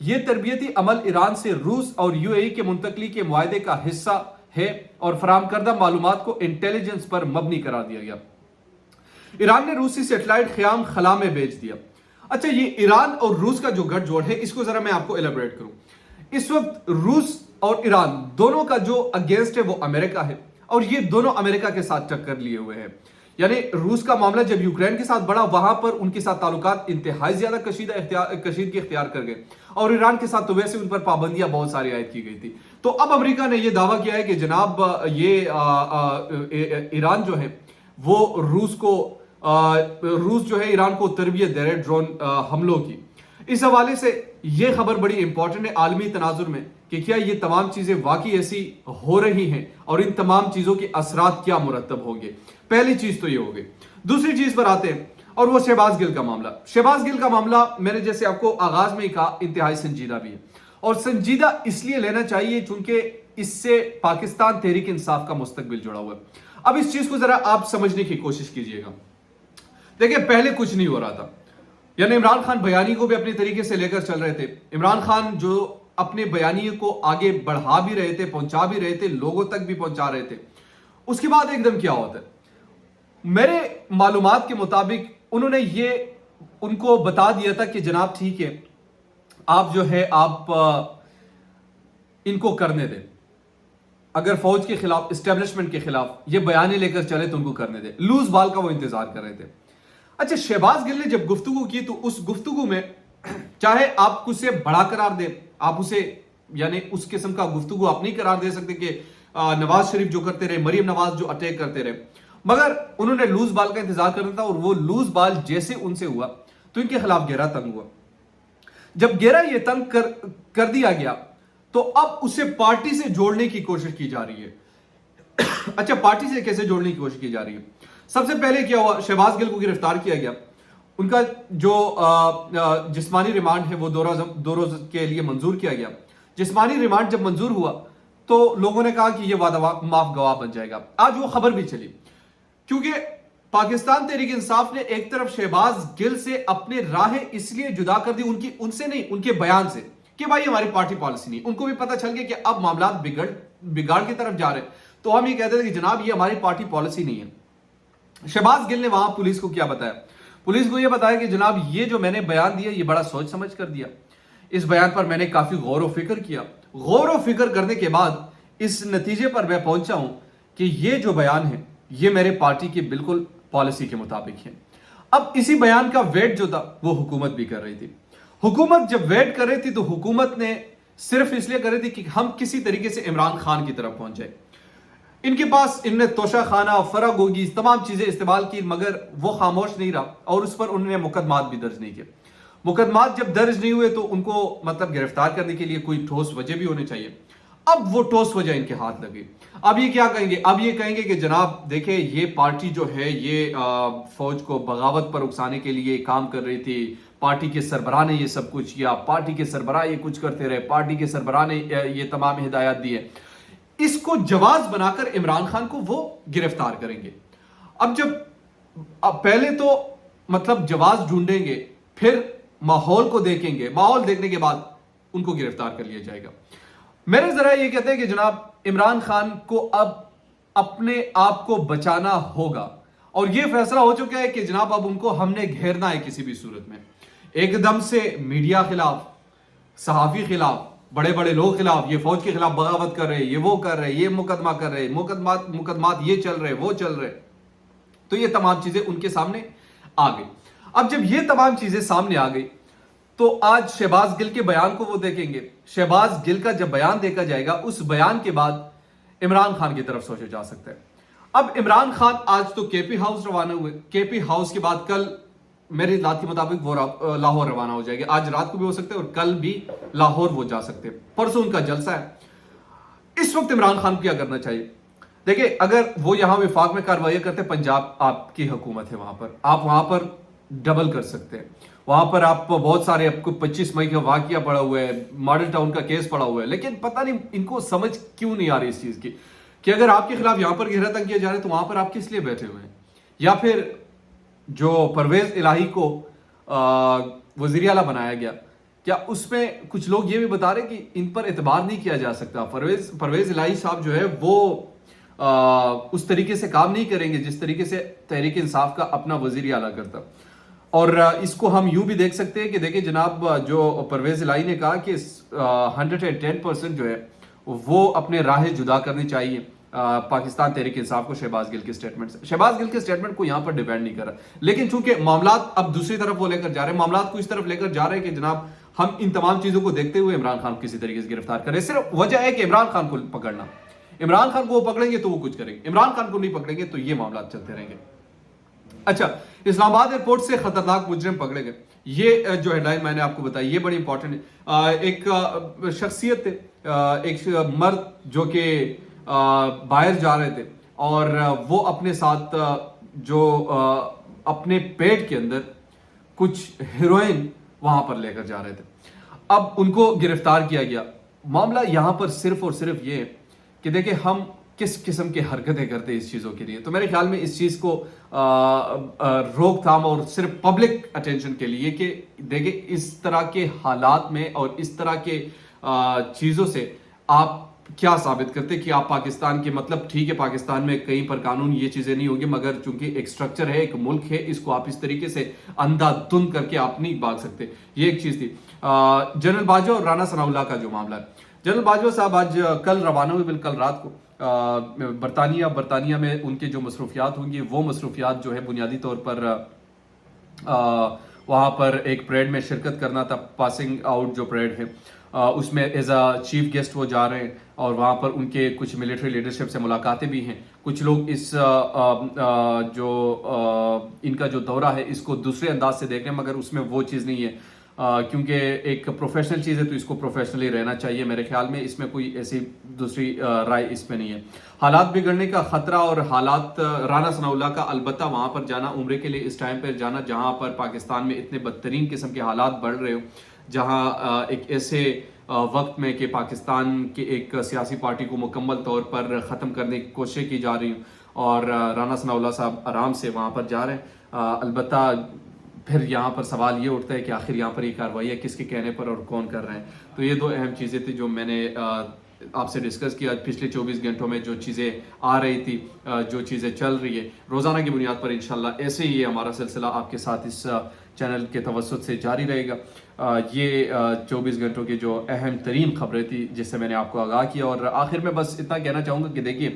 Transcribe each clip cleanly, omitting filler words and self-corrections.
یہ تربیتی عمل ایران سے روس اور یو اے ای کے منتقلی کے معاہدے کا حصہ ہے اور فراہم کردہ معلومات کو انٹیلیجنس پر مبنی قرار دیا گیا۔ ایران نے روسی سیٹلائٹ خیام خلا میں بھیج دیا۔ اچھا، یہ ایران اور روس کا جو گٹھ جوڑ ہے اس کو ذرا میں آپ کو ایلیبریٹ کروں۔ اس وقت روس اور ایران دونوں کا جو اگینسٹ ہے وہ امریکہ ہے، اور یہ دونوں امریکہ کے ساتھ ٹکر لیے ہوئے ہیں۔ یعنی روس کا معاملہ جب یوکرین کے ساتھ بڑھا، وہاں پر ان کے ساتھ تعلقات انتہائی زیادہ کشیدگی اختیار کر گئے، اور ایران کے ساتھ تو ویسے ان پر پابندیاں بہت ساری عائد کی گئی تھی۔ تو اب امریکہ نے یہ دعویٰ کیا ہے کہ جناب یہ ایران جو ہے وہ روس جو ہے ایران کو تربیت دے رہے ڈرون حملوں کی۔ اس حوالے سے یہ خبر بڑی امپورٹنٹ ہے عالمی تناظر میں کہ کیا یہ تمام چیزیں واقعی ایسی ہو رہی ہیں، اور ان تمام چیزوں کے اثرات کیا مرتب ہوں گے۔ پہلی چیز تو یہ ہوگی۔ دوسری چیز پر آتے ہیں، اور وہ شہباز گل کا معاملہ۔ شہباز گل کا معاملہ میں نے جیسے آپ کو آغاز میں ہی کہا انتہائی سنجیدہ بھی ہے، اور سنجیدہ اس لیے لینا چاہیے چونکہ اس سے پاکستان تحریک انصاف کا مستقبل جڑا ہوا ہے۔ اب اس چیز کو ذرا آپ سمجھنے کی کوشش کیجئے گا۔ دیکھیں، پہلے کچھ نہیں ہو رہا تھا، یعنی عمران خان بیانی کو بھی اپنے طریقے سے لے کر چل رہے تھے۔ عمران خان جو اپنے بیانیے کو آگے بڑھا بھی رہے تھے، پہنچا بھی رہے تھے، لوگوں تک بھی پہنچا رہے تھے۔ اس کے بعد ایک دم کیا ہوتا ہے، میرے معلومات کے مطابق انہوں نے یہ ان کو بتا دیا تھا کہ جناب ٹھیک ہے، آپ جو ہے آپ ان کو کرنے دیں، اگر فوج کے خلاف، اسٹیبلشمنٹ کے خلاف یہ بیانے لے کر چلے تو ان کو کرنے دیں۔ لوز بال کا وہ انتظار کر رہے تھے۔ اچھا، شہباز گل نے جب گفتگو کی تو اس گفتگو میں چاہے آپ اسے بڑا قرار دیں، آپ اسے یعنی اس قسم کا گفتگو آپ نہیں قرار دے سکتے کہ نواز شریف جو کرتے رہے، مریم نواز جو اٹیک کرتے رہے، مگر انہوں نے لوز بال کا انتظار کرنا تھا، اور وہ لوز بال جیسے ان سے ہوا تو ان کے خلاف گہرا تنگ ہوا۔ جب گہرا یہ تنگ کر دیا گیا تو اب اسے پارٹی سے جوڑنے کی کوشش کی جا رہی ہے۔ اچھا، پارٹی سے کیسے جوڑنے کی کوشش کی جا رہی ہے؟ سب سے پہلے کیا ہوا، شہباز گل کو گرفتار کیا گیا، ان کا جو جسمانی ریمانڈ ہے وہ 2 روز کے لیے منظور کیا گیا۔ جسمانی ریمانڈ جب منظور ہوا تو لوگوں نے کہا کہ یہ وعدہ معاف گواہ بن جائے گا۔ آج وہ خبر بھی چلی، کیونکہ پاکستان تحریک انصاف نے ایک طرف شہباز گل سے اپنے راہیں اس لیے جدا کر دی، ان سے نہیں، ان کے بیان سے، کہ بھائی ہماری پارٹی پالیسی نہیں۔ ان کو بھی پتہ چل گیا کہ اب معاملات بگاڑ کی طرف جا رہے ہیں، تو ہم یہ کہتے تھے کہ جناب یہ ہماری پارٹی پالیسی نہیں ہے۔ شہباز گل نے وہاں پولیس کو کیا بتایا؟ پولیس کو یہ بتایا کہ جناب یہ جو میں نے بیان دیا یہ بڑا سوچ سمجھ کر دیا، اس بیان پر میں نے کافی غور و فکر کیا، غور و فکر کرنے کے بعد اس نتیجے پر میں پہنچا ہوں کہ یہ جو بیان ہے یہ میرے پارٹی کی بالکل پالیسی کے مطابق ہے۔ اب اسی بیان کا ویٹ جو تھا وہ حکومت بھی کر رہی تھی۔ حکومت جب ویٹ کر رہی تھی تو حکومت نے صرف اس لیے کر رہی تھی کہ ہم کسی طریقے سے عمران خان کی طرف پہنچ جائے۔ ان کے پاس ان نے توشہ خانہ، فرا گوگی، تمام چیزیں استعمال کی، مگر وہ خاموش نہیں رہا، اور اس پر انہوں نے مقدمات بھی درج نہیں کیے۔ مقدمات جب درج نہیں ہوئے تو ان کو مطلب گرفتار کرنے کے لیے کوئی ٹھوس وجہ بھی ہونی چاہیے۔ اب وہ ٹھوس وجہ ان کے ہاتھ لگی۔ اب یہ کیا کہیں گے؟ اب یہ کہیں گے کہ جناب دیکھیں یہ پارٹی جو ہے یہ فوج کو بغاوت پر اکسانے کے لیے کام کر رہی تھی، پارٹی کے سربراہ نے یہ سب کچھ کیا، پارٹی کے سربراہ یہ کچھ کرتے رہے، پارٹی کے سربراہ نے یہ تمام ہدایات دی ہے۔ اس کو جواز بنا کر عمران خان کو وہ گرفتار کریں گے۔ اب پہلے تو مطلب جواز ڈھونڈیں گے، پھر ماحول کو دیکھیں گے، ماحول دیکھنے کے بعد ان کو گرفتار کر لیا جائے گا۔ میرے ذرا یہ کہتے ہیں کہ جناب عمران خان کو اب اپنے آپ کو بچانا ہوگا، اور یہ فیصلہ ہو چکا ہے کہ جناب اب ان کو ہم نے گھیرنا ہے کسی بھی صورت میں۔ ایک دم سے میڈیا خلاف، صحافی خلاف، بڑے بڑے لوگ خلاف، یہ فوج کے خلاف بغاوت کر رہے، یہ وہ کر رہے، یہ مقدمہ کر رہے، مقدمات یہ چل رہے، وہ چل رہے، تو یہ تمام چیزیں ان کے سامنے آ گئی۔ اب جب یہ تمام چیزیں سامنے آ گئی تو آج شہباز گل کے بیان کو وہ دیکھیں گے۔ شہباز گل کا جب بیان دیکھا جائے گا، اس بیان کے بعد عمران خان کی طرف سوچا جا سکتا ہے۔ اب عمران خان آج تو کے پی ہاؤس روانہ ہوئے، کے پی ہاؤس کے بعد کل میری اطلاعات کے مطابق وہ لاہور روانہ ہو جائے گے۔ آج رات کو بھی ہو سکتے ہیں اور کل بھی لاہور وہ جا سکتے ہیں، پرسوں ان کا جلسہ ہے۔ اس وقت عمران خان کو کیا کرنا چاہیے؟ دیکھیں، اگر وہ یہاں وفاق میں کارروائی کرتے، پنجاب آپ کی حکومت ہے، وہاں پر آپ وہاں پر ڈبل کر سکتے ہیں۔ وہاں پر آپ بہت سارے، آپ کو 25 مئی کا واقعہ پڑا ہوا ہے، ماڈل ٹاؤن کا کیس پڑا ہوا ہے، لیکن پتہ نہیں ان کو سمجھ کیوں نہیں آ رہی اس چیز کی کہ اگر آپ کے خلاف یہاں پر گھیرا تنگ کیا جا رہا ہے تو وہاں پر آپ کس لیے بیٹھے ہوئے ہیں؟ یا پھر جو پرویز الہی کو وزیر اعلیٰ بنایا گیا، کیا اس میں کچھ لوگ یہ بھی بتا رہے کہ ان پر اعتبار نہیں کیا جا سکتا؟ پرویز الہی صاحب جو ہے وہ اس طریقے سے کام نہیں کریں گے جس طریقے سے تحریک انصاف کا اپنا وزیر اعلیٰ کرتا. اور اس کو ہم یوں بھی دیکھ سکتے ہیں کہ دیکھیں جناب جو پرویز الہی نے کہا کہ 110% جو ہے وہ اپنے راہ جدا کرنی چاہیے پاکستان تحریک انصاف کو شہباز گل کے اسٹیٹمنٹ سے. شہباز گل کے اسٹیٹمنٹ کو یہاں پر ڈیپینڈ نہیں کر رہا, لیکن چونکہ معاملات اب دوسری طرف وہ لے کر جا رہے ہیں, معاملات کو اس طرف لے کر جا رہے ہیں کہ جناب ہم ان تمام چیزوں کو دیکھتے ہوئے عمران خان کو کسی طریقے سے گرفتار کریں. صرف وجہ ہے کہ عمران خان کو پکڑنا, عمران خان کو وہ پکڑیں گے تو وہ کچھ کریں گے, عمران خان کو نہیں پکڑیں گے تو یہ معاملات چلتے رہیں گے. اچھا, اسلام آباد ایئرپورٹ سے خطرناک مجرم پکڑے گئے, یہ جو ہیڈ لائن میں نے آپ کو بتائی یہ بڑی امپورٹنٹ ہے. ایک شخصیت ایک مرد جو کہ باہر جا رہے تھے اور وہ اپنے ساتھ جو اپنے پیٹ کے اندر کچھ ہیروئن وہاں پر لے کر جا رہے تھے. اب ان کو گرفتار کیا گیا. معاملہ یہاں پر صرف اور صرف یہ کہ دیکھیں ہم کس قسم کی حرکتیں کرتے ہیں اس چیزوں کے لیے. تو میرے خیال میں اس چیز کو روک تھام اور صرف پبلک اٹینشن کے لیے کہ دیکھیں اس طرح کے حالات میں اور اس طرح کے چیزوں سے آپ کیا ثابت کرتے کہ آپ پاکستان کے, مطلب ٹھیک ہے پاکستان میں کہیں پر قانون یہ چیزیں نہیں ہوگی, مگر چونکہ ایک سٹرکچر ہے, ایک ملک ہے, اس کو آپ اس طریقے سے اندھا دھند کر کے آپ نہیں بھاگ سکتے. یہ ایک چیز تھی. جنرل باجوہ اور رانا ثناء اللہ کا جو معاملہ ہے, جنرل باجوہ صاحب آج کل روانہ ہوئے, بالکل رات کو برطانیہ میں ان کے جو مصروفیات ہوں گی وہ مصروفیات جو ہے بنیادی طور پر وہاں پر ایک پریڈ میں شرکت کرنا تھا. پاسنگ آؤٹ جو پریڈ ہے اس میں ایز اے چیف گیسٹ وہ جا رہے ہیں اور وہاں پر ان کے کچھ ملٹری لیڈرشپ سے ملاقاتیں بھی ہیں. کچھ لوگ اس جو ان کا جو دورہ ہے اس کو دوسرے انداز سے دیکھ رہے ہیں, مگر اس میں وہ چیز نہیں ہے کیونکہ ایک پروفیشنل چیز ہے تو اس کو پروفیشنلی رہنا چاہیے. میرے خیال میں اس میں کوئی ایسی دوسری رائے اس میں نہیں ہے. حالات بگڑنے کا خطرہ اور حالات رانا ثناء اللہ کا البتہ وہاں پر جانا, عمرے کے لیے اس ٹائم پر جانا جہاں پر پاکستان میں اتنے بدترین قسم کے حالات بڑھ رہے ہو, جہاں ایک ایسے وقت میں کہ پاکستان کی ایک سیاسی پارٹی کو مکمل طور پر ختم کرنے کی کوشش کی جا رہی ہوں اور رانا ثناء اللہ صاحب آرام سے وہاں پر جا رہے ہیں. البتہ پھر یہاں پر سوال یہ اٹھتا ہے کہ آخر یہاں پر یہ کارروائی ہے کس کے کہنے پر اور کون کر رہے ہیں. تو یہ دو اہم چیزیں تھیں جو میں نے آپ سے ڈسکس کیا. پچھلے 24 گھنٹوں میں جو چیزیں آ رہی تھی, جو چیزیں چل رہی ہے, روزانہ کی بنیاد پر انشاءاللہ ایسے ہی ہمارا سلسلہ آپ کے ساتھ اس چینل کے توسط سے جاری رہے گا. یہ 24 گھنٹوں کی جو اہم ترین خبریں تھی جس سے میں نے آپ کو آگاہ کیا. اور آخر میں بس اتنا کہنا چاہوں گا کہ دیکھیے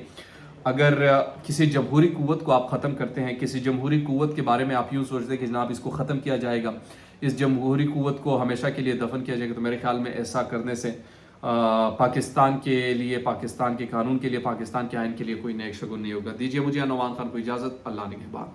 اگر کسی جمہوری قوت کو آپ ختم کرتے ہیں, کسی جمہوری قوت کے بارے میں آپ یوں سوچتے ہیں کہ جناب اس کو ختم کیا جائے گا, اس جمہوری قوت کو ہمیشہ کے لیے دفن کیا جائے گا, تو میرے خیال میں ایسا کرنے سے پاکستان کے لیے, پاکستان کے قانون کے لیے, پاکستان کے آئین کے لیے کوئی نیک شگون نہیں ہوگا. دیجیے مجھے نعمان خان کو اجازت. اللہ نگہبان.